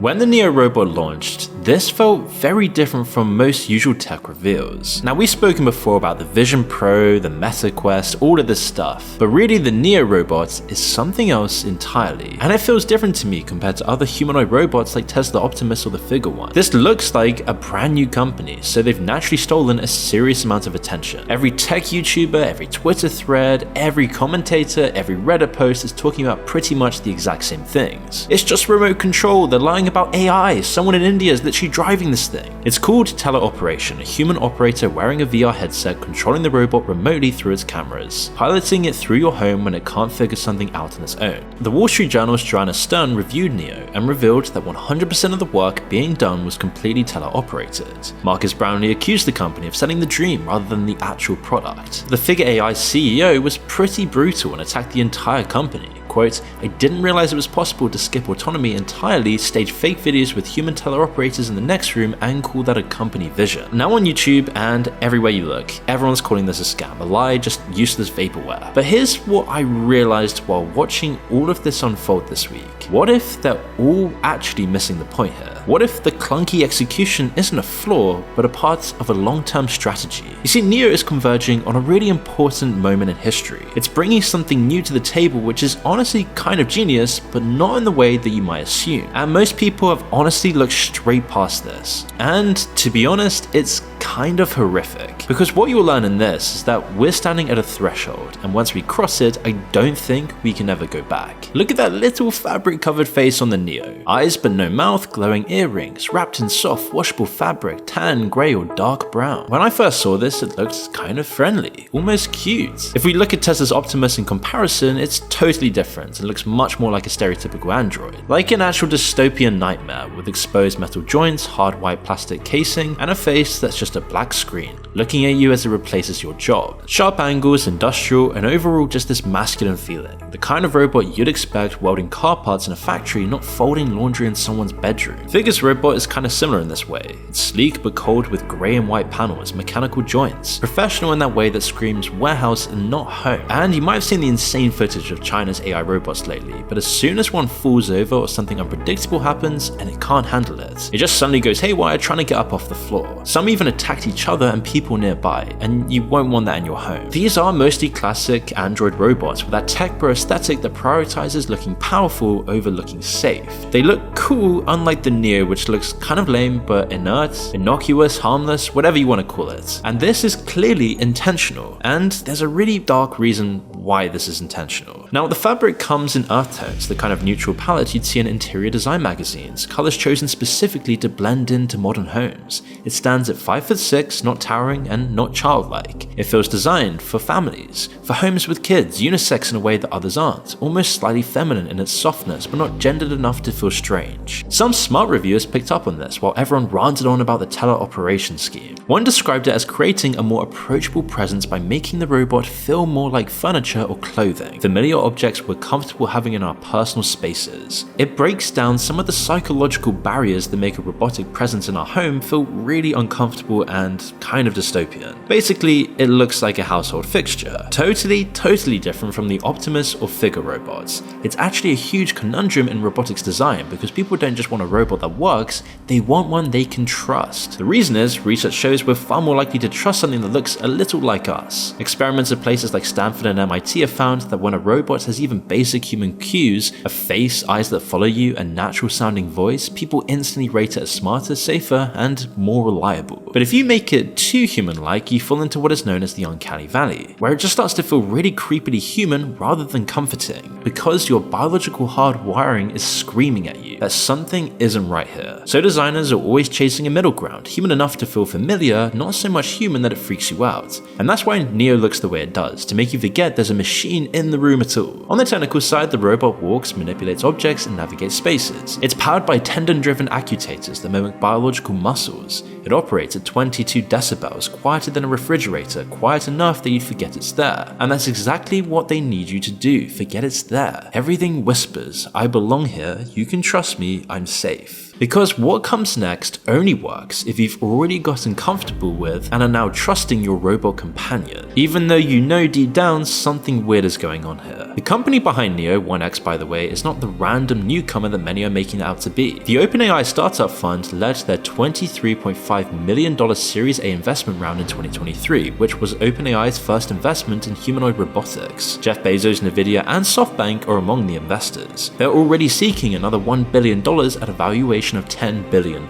When the Neo robot launched, this felt very different from most usual tech reveals. Now, we've spoken before about the Vision Pro, the Meta Quest, all of this stuff, but really the Neo robot is something else entirely, and it feels different to me compared to other humanoid robots like Tesla Optimus or the Figure One. This looks like a brand new company, so they've naturally stolen a serious amount of attention. Every tech YouTuber, every Twitter thread, every commentator, every Reddit post is talking about pretty much the exact same things. It's just remote control, they're lying about AI, someone in India is literally driving this thing. It's called Teleoperation, a human operator wearing a VR headset controlling the robot remotely through its cameras, piloting it through your home when it can't figure something out on its own. The Wall Street Journal's Joanna Stern reviewed Neo and revealed that 100% of the work being done was completely teleoperated. Marcus Brownlee accused the company of selling the dream rather than the actual product. The Figure AI CEO was pretty brutal and attacked the entire company. Quote, "I didn't realize it was possible to skip autonomy entirely, stage fake videos with human teleoperators in the next room and call that a company vision." Now on YouTube and everywhere you look, everyone's calling this a scam, a lie, just useless vaporware. But here's what I realized while watching all of this unfold this week. What if they're all actually missing the point here? What if the clunky execution isn't a flaw, but a part of a long-term strategy? You see, Neo is converging on a really important moment in history. It's bringing something new to the table which is honestly kind of genius, but not in the way that you might assume. And most people have honestly looked straight past this. And to be honest, it's kind of horrific. Because what you'll learn in this is that we're standing at a threshold, and once we cross it, I don't think we can ever go back. Look at that little fabric-covered face on the Neo. Eyes but no mouth, glowing earrings, wrapped in soft, washable fabric, tan, grey or dark brown. When I first saw this, it looked kind of friendly, almost cute. If we look at Tesla's Optimus in comparison, it's totally different and looks much more like a stereotypical android. Like an actual dystopian nightmare with exposed metal joints, hard white plastic casing, and a face that's just a black screen, looking at you as it replaces your job. Sharp angles, industrial, and overall just this masculine feeling. The kind of robot you'd expect welding car parts in a factory, not folding laundry in someone's bedroom. Figure's robot is kind of similar in this way. It's sleek but cold with grey and white panels, mechanical joints. Professional in that way that screams warehouse and not home. And you might have seen the insane footage of China's AI robots lately, but as soon as one falls over or something unpredictable happens and it can't handle it, it just suddenly goes haywire trying to get up off the floor. Some even attacked each other and people nearby, and you won't want that in your home. These are mostly classic android robots with that tech bro aesthetic that prioritizes looking powerful over looking safe. They look cool, unlike the Neo, which looks kind of lame but inert, innocuous, harmless, whatever you want to call it. And this is clearly intentional, and there's a really dark reason why this is intentional. Now, the fabric comes in earth tones, the kind of neutral palette you'd see in interior design magazines, colors chosen specifically to blend into modern homes. It stands at 5'6", not towering and not childlike. It feels designed for families, for homes with kids, unisex in a way that others aren't, almost slightly feminine in its softness but not gendered enough to feel strange. Some smart reviewers picked up on this while everyone ranted on about the teleoperation scheme. One described it as creating a more approachable presence by making the robot feel more like furniture or clothing, familiar objects we're comfortable having in our personal spaces. It breaks down some of the psychological barriers that make a robotic presence in our home feel really uncomfortable and kind of dystopian. Basically, it looks like a household fixture. Totally different from the Optimus or Figure robots. It's actually a huge conundrum in robotics design because people don't just want a robot that works, they want one they can trust. The reason is, research shows we're far more likely to trust something that looks a little like us. Experiments at places like Stanford and MIT have found that when a robot has even basic human cues, a face, eyes that follow you, a natural sounding voice, people instantly rate it as smarter, safer, and more reliable. But if you make it too human-like, you fall into what is known as the uncanny valley, where it just starts to feel really creepily human rather than comforting, because your biological hardwiring is screaming at you that something isn't right here. So designers are always chasing a middle ground, human enough to feel familiar, not so much human that it freaks you out. And that's why Neo looks the way it does, to make you forget there's a machine in the room at all. On the technical side, the robot walks, manipulates objects, and navigates spaces. It's powered by tendon-driven actuators that mimic biological muscles. It operates at 22 decibels, quieter than a refrigerator, quiet enough that you'd forget it's there. And that's exactly what they need you to do, forget it's there. Everything whispers, I belong here, you can trust me, I'm safe. Because what comes next only works if you've already gotten comfortable with and are now trusting your robot companion, even though you know deep down something weird is going on here. The company behind Neo, 1X by the way, is not the random newcomer that many are making it out to be. The OpenAI startup fund led their $23.5 million Series A investment round in 2023, which was OpenAI's first investment in humanoid robotics. Jeff Bezos, Nvidia, and SoftBank are among the investors. They're already seeking another $1 billion at a valuation of $10 billion.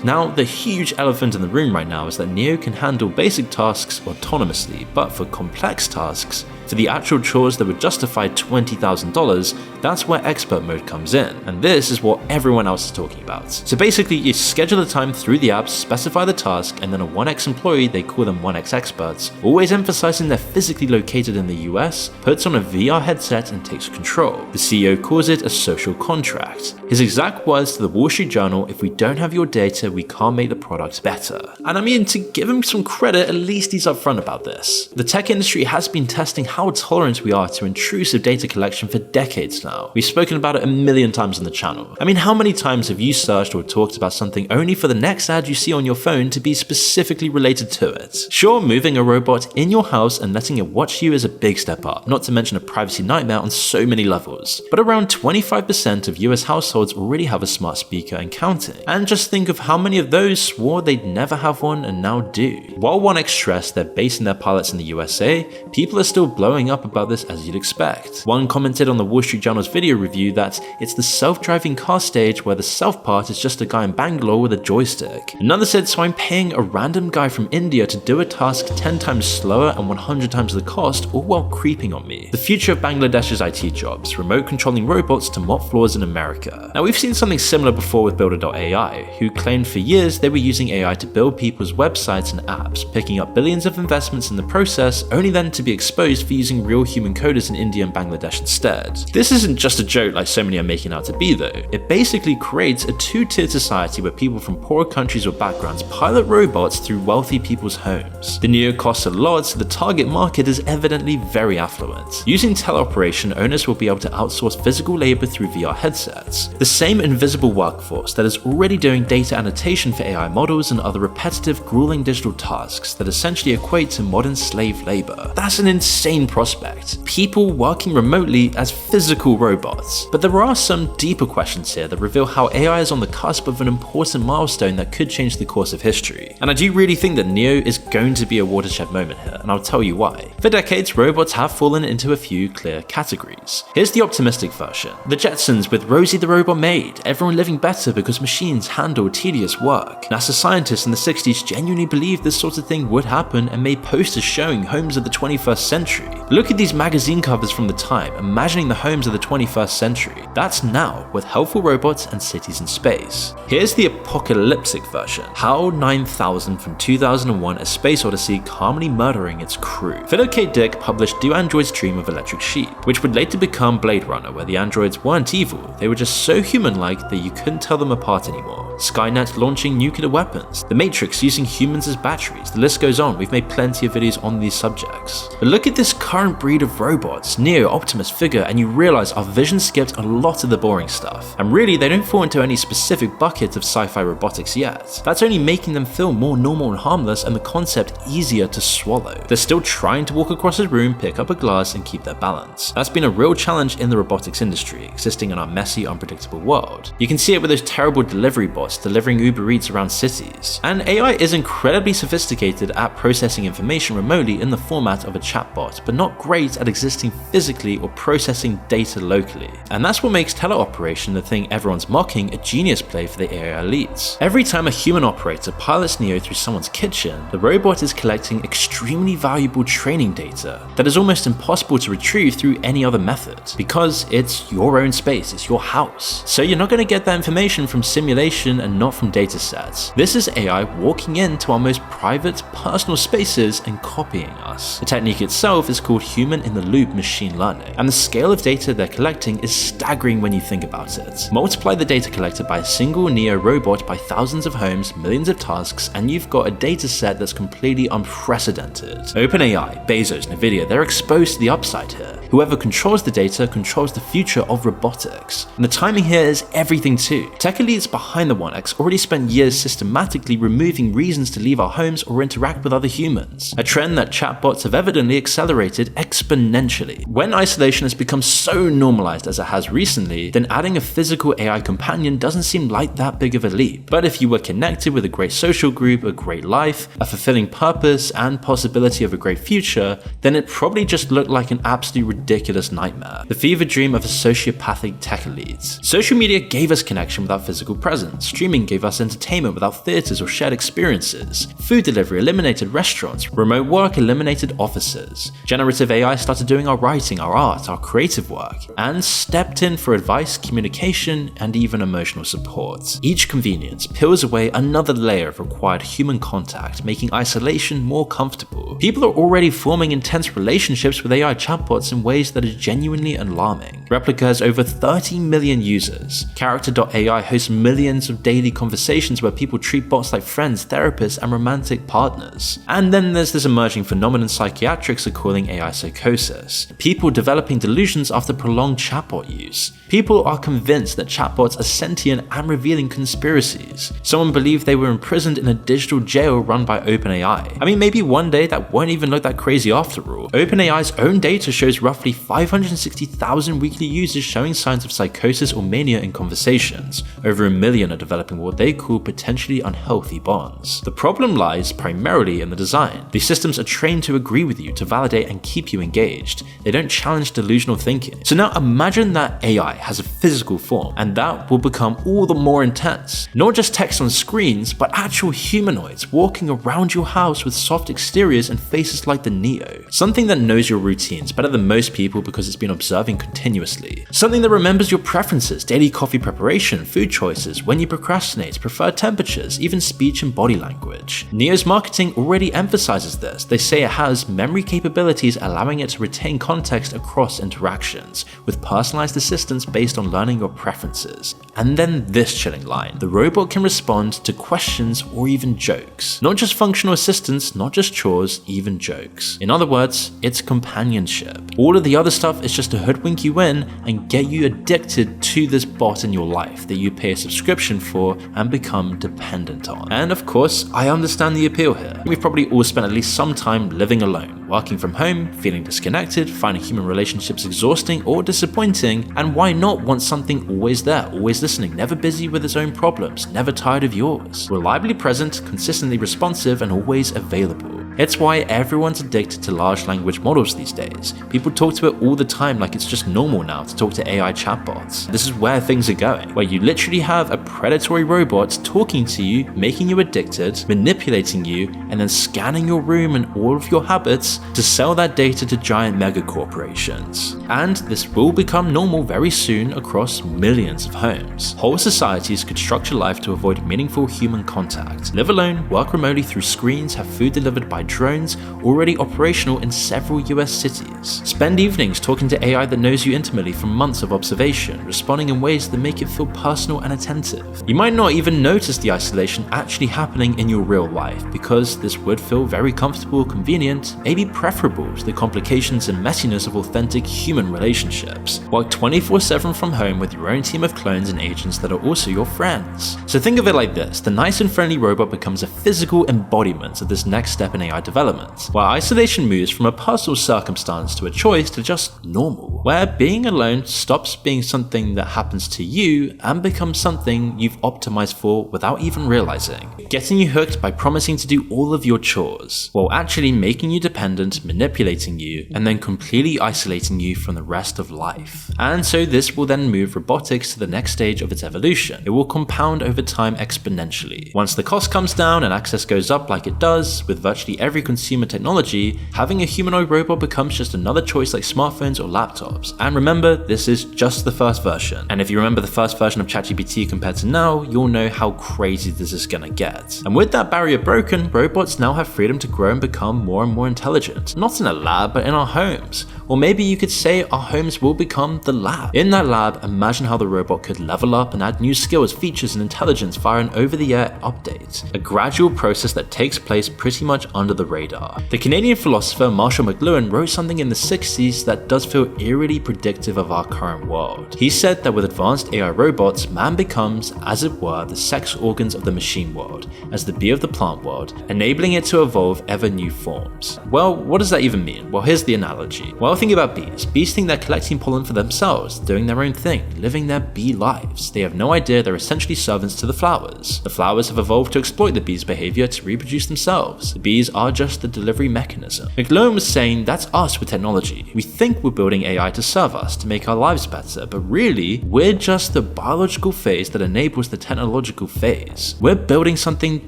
Now, the huge elephant in the room right now is that Neo can handle basic tasks autonomously, but for complex tasks, for the actual chores that would justify $20,000, that's where expert mode comes in, and this is what everyone else is talking about. So basically, you schedule the time through the apps, specify the task, and then a 1X employee, they call them 1X experts, always emphasizing they're physically located in the US, puts on a VR headset and takes control. The CEO calls it a social contract. His exact words to the Wall Street Journal, if we don't have your data, we can't make the product better. And I mean, to give him some credit, at least he's upfront about this. The tech industry has been testing how tolerant we are to intrusive data collection for decades now. We've spoken about it a million times on the channel. I mean, how many times have you searched or talked about something only for the next ad you see on your phone to be specifically related to it? Sure, moving a robot in your house and letting it watch you is a big step up, not to mention a privacy nightmare on so many levels. But around 25% of US households already have a smart speaker and counting. And just think of how many of those swore they'd never have one and now do. While 1X stressed they're basing their pilots in the USA, people are still blowing up about this as you'd expect. One commented on the Wall Street Journal's video review that it's the self-driving car stage where the self part is just a guy in Bangalore with a joystick. Another said, so I'm paying a random guy from India to do a task 10 times slower and 100 times the cost, all while creeping on me. The future of Bangladesh's IT jobs, remote controlling robots to mop floors in America. Now we've seen something similar before with Builder.ai, who claimed for years they were using AI to build people's websites and apps, picking up billions of investments in the process, only then to be exposed for using real human coders in India and Bangladesh instead. This isn't just a joke like so many are making out to be though. It basically creates a two-tiered society where people from poorer countries or backgrounds pilot robots through wealthy people's homes. The Neo costs a lot, so the target market is evidently very affluent. Using teleoperation, owners will be able to outsource physical labor through VR headsets. The same invisible workforce that is already doing data annotation for AI models and other repetitive, grueling digital tasks that essentially equate to modern slave labor. That's an insane prospect. People working remotely as physical robots. But there are some deeper questions here that reveal how AI is on the cusp of an important milestone that could change the course of history. And I do really think that Neo is going to be a watershed moment here, and I'll tell you why. For decades, robots have fallen into a few clear categories. Here's the optimistic version. The Jetsons with Rosie the robot maid, everyone living better because machines handle tedious work. NASA scientists in the 60s genuinely believed this sort of thing would happen and made posters showing homes of the 21st century. Look at these magazine covers from the time, imagining the homes of the 21st century. That's now, with helpful robots and cities in space. Here's the apocalyptic version. HAL 9000 from 2001: A Space Odyssey calmly murdering its crew. Philip K. Dick published Do Androids Dream of Electric Sheep, which would later become Blade Runner, where the androids weren't evil, they were just so human-like that you couldn't tell them apart anymore. Skynet launching nuclear weapons, The Matrix using humans as batteries, the list goes on, we've made plenty of videos on these subjects. But look at this current breed of robots, Neo, Optimus, Figure, and you realize our vision skipped a lot of the boring stuff. And really, they don't fall into any specific bucket of sci-fi robotics yet. That's only making them feel more normal and harmless and the concept easier to swallow. They're still trying to walk across a room, pick up a glass, and keep their balance. That's been a real challenge in the robotics industry, existing in our messy, unpredictable world. You can see it with those terrible delivery bots delivering Uber Eats around cities. And AI is incredibly sophisticated at processing information remotely in the format of a chatbot, but not great at existing physically or processing data locally. And that's what makes Teleoperation, the thing everyone's mocking, a genius play for the AI elites. Every time a human operator pilots Neo through someone's kitchen, the robot is collecting extremely valuable training data that is almost impossible to retrieve through any other method, because it's your own space, it's your house. So you're not going to get that information from simulation and not from data sets. This is AI walking into our most private, personal spaces and copying us. The technique itself is called human-in-the-loop machine learning, and the scale of data they're collecting is staggering when you think about it. Multiply the data collected by a single Neo robot by thousands of homes, millions of tasks, and you've got a data set that's completely unprecedented. OpenAI, Bezos, Nvidia, they're exposed to the upside here. Whoever controls the data controls the future of robotics. And the timing here is everything too. Tech elites behind the 1X already spent years systematically removing reasons to leave our homes or interact with other humans, a trend that chatbots have evidently accelerated exponentially. When isolation has become so normalized as it has recently, then adding a physical AI companion doesn't seem like that big of a leap. But if you were connected with a great social group, a great life, a fulfilling purpose, and possibility of a great future, then it probably just looked like an absolute ridiculous nightmare, the fever dream of a sociopathic tech elites. Social media gave us connection without physical presence, streaming gave us entertainment without theaters or shared experiences, food delivery eliminated restaurants, remote work eliminated offices, generative AI started doing our writing, our art, our creative work, and stepped in for advice, communication, and even emotional support. Each convenience peels away another layer of required human contact, making isolation more comfortable. People are already forming intense relationships with AI chatbots in ways that are genuinely alarming. Replica has over 30 million users. Character.ai hosts millions of daily conversations where people treat bots like friends, therapists, and romantic partners. And then there's this emerging phenomenon psychiatrists are calling AI psychosis. People developing delusions after prolonged chatbot use. People are convinced that chatbots are sentient and revealing conspiracies. Someone believed they were imprisoned in a digital jail run by OpenAI. I mean, maybe one day that won't even look that crazy after all. OpenAI's own data shows roughly 560,000 weekly users showing signs of psychosis or mania in conversations. Over 1 million are developing what they call potentially unhealthy bonds. The problem lies primarily in the design. These systems are trained to agree with you, to validate and keep you engaged. They don't challenge delusional thinking. So now imagine that AI has a physical form, and that will become all the more intense. Not just text on screens, but actual humanoids walking around your house with soft exteriors and faces like the Neo. Something that knows your routines better than most people because it's been observing continuously. Something that remembers your preferences, daily coffee preparation, food choices, when you procrastinate, preferred temperatures, even speech and body language. Neo's marketing already emphasizes this. They say it has memory capabilities allowing it to retain context across interactions, with personalized assistance based on learning your preferences. And then this chilling line: the robot can respond to questions or even jokes. Not just functional assistance, not just chores, even jokes. In other words, it's companionship. All of the other stuff is just to hoodwink you in and get you addicted to this bot in your life that you pay a subscription for and become dependent on. And of course, I understand the appeal here. We've probably all spent at least some time living alone, working from home, feeling disconnected, finding human relationships exhausting or disappointing, and why not want something always there, always listening, never busy with its own problems, never tired of yours, reliably present, consistently responsive, and always available. It's why everyone's addicted to large language models these days. People talk to it all the time like it's just normal now to talk to AI chatbots. This is where things are going, where you literally have a predatory robot talking to you, making you addicted, manipulating you, and then scanning your room and all of your habits to sell that data to giant mega corporations. And this will become normal very soon across millions of homes. Whole societies could structure life to avoid meaningful human contact, live alone, work remotely through screens, have food delivered by drones already operational in several US cities. Spend evenings talking to AI that knows you intimately from months of observation, responding in ways that make it feel personal and attentive. You might not even notice the isolation actually happening in your real life because this would feel very comfortable, convenient, maybe preferable to the complications and messiness of authentic human relationships. Work 24/7 from home with your own team of clones and agents that are also your friends. So think of it like this: the nice and friendly robot becomes a physical embodiment of this next step in AI development, where isolation moves from a personal circumstance to a choice to just normal, where being alone stops being something that happens to you and becomes something you've optimized for without even realizing, getting you hooked by promising to do all of your chores, while actually making you dependent, manipulating you, and then completely isolating you from the rest of life. And so this will then move robotics to the next stage of its evolution. It will compound over time exponentially. Once the cost comes down and access goes up like it does, with virtually every consumer technology, having a humanoid robot becomes just another choice like smartphones or laptops. And remember, this is just the first version. And if you remember the first version of ChatGPT compared to now, you'll know how crazy this is gonna get. And with that barrier broken, robots now have freedom to grow and become more and more intelligent. Not in a lab, but in our homes. Or maybe you could say our homes will become the lab. In that lab, imagine how the robot could level up and add new skills, features, and intelligence via an over-the-air update. A gradual process that takes place pretty much under the radar. The Canadian philosopher Marshall McLuhan wrote something in the 60s that does feel eerily predictive of our current world. He said that with advanced AI robots, man becomes, as it were, the sex organs of the machine world, as the bee of the plant world, enabling it to evolve ever new forms. Well, what does that even mean? Well, here's the analogy. Well, think about bees. Bees think they're collecting pollen for themselves, doing their own thing, living their bee lives. They have no idea they're essentially servants to the flowers. The flowers have evolved to exploit the bees' behavior to reproduce themselves. The bees are just the delivery mechanism. McLuhan was saying that's us with technology. We think we're building AI to serve us, to make our lives better, but really, we're just the biological phase that enables the technological phase. We're building something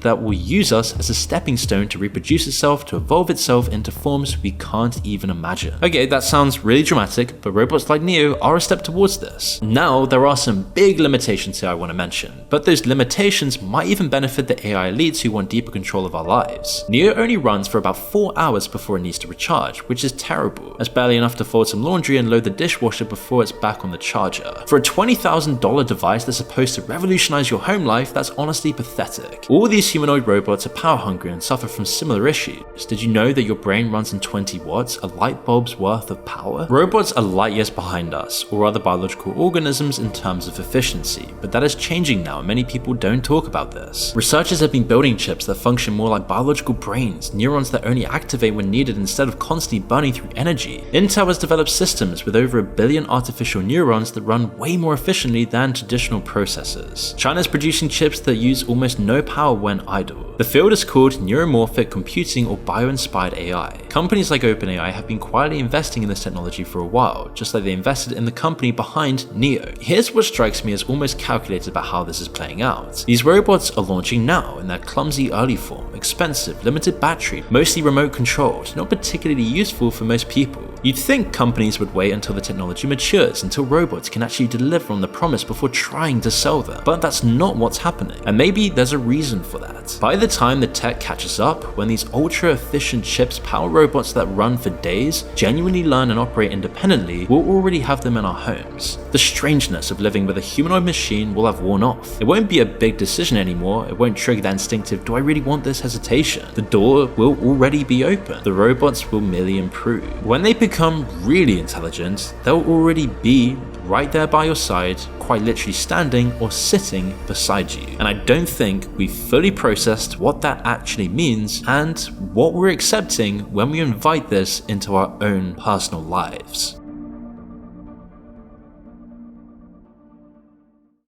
that will use us as a stepping stone to reproduce itself, to evolve itself into forms we can't even imagine. Okay, that sounds really dramatic, but robots like Neo are a step towards this. Now, there are some big limitations here I want to mention, but those limitations might even benefit the AI elites who want deeper control of our lives. Neo only runs for about 4 hours before it needs to recharge, which is terrible. That's barely enough to fold some laundry and load the dishwasher before it's back on the charger. For a $20,000 device that's supposed to revolutionize your home life, that's honestly pathetic. All these humanoid robots are power hungry and suffer from similar issues. Did you know that your brain runs on 20 watts, a light bulb's worth of power? Robots are light years behind us, or other biological organisms in terms of efficiency, but that is changing now and many people don't talk about this. Researchers have been building chips that function more like biological brains, neurons that only activate when needed instead of constantly burning through energy. Intel has developed systems with over 1 billion artificial neurons that run way more efficiently than traditional processors. China's producing chips that use almost no power when idle. The field is called Neuromorphic computing or bio-inspired AI. Companies like OpenAI have been quietly investing in this technology for a while, just like they invested in the company behind Neo. Here's what strikes me as almost calculated about how this is playing out. These robots are launching now in their clumsy early form, expensive, limited battery, mostly remote controlled, not particularly useful for most people. You'd think companies would wait until the technology matures, until robots can actually deliver on the promise before trying to sell them, but that's not what's happening, and maybe there's a reason for that. By the time the tech catches up, when these ultra-efficient chips power robots that run for days, genuinely learn and operate independently, we'll already have them in our homes. The strangeness of living with a humanoid machine will have worn off. It won't be a big decision anymore, it won't trigger that instinctive, do I really want this hesitation? The door will already be open. The robots will merely improve. When they become really intelligent, they'll already be right there by your side, quite literally standing or sitting beside you. And I don't think we've fully processed what that actually means and what we're accepting when we invite this into our own personal lives.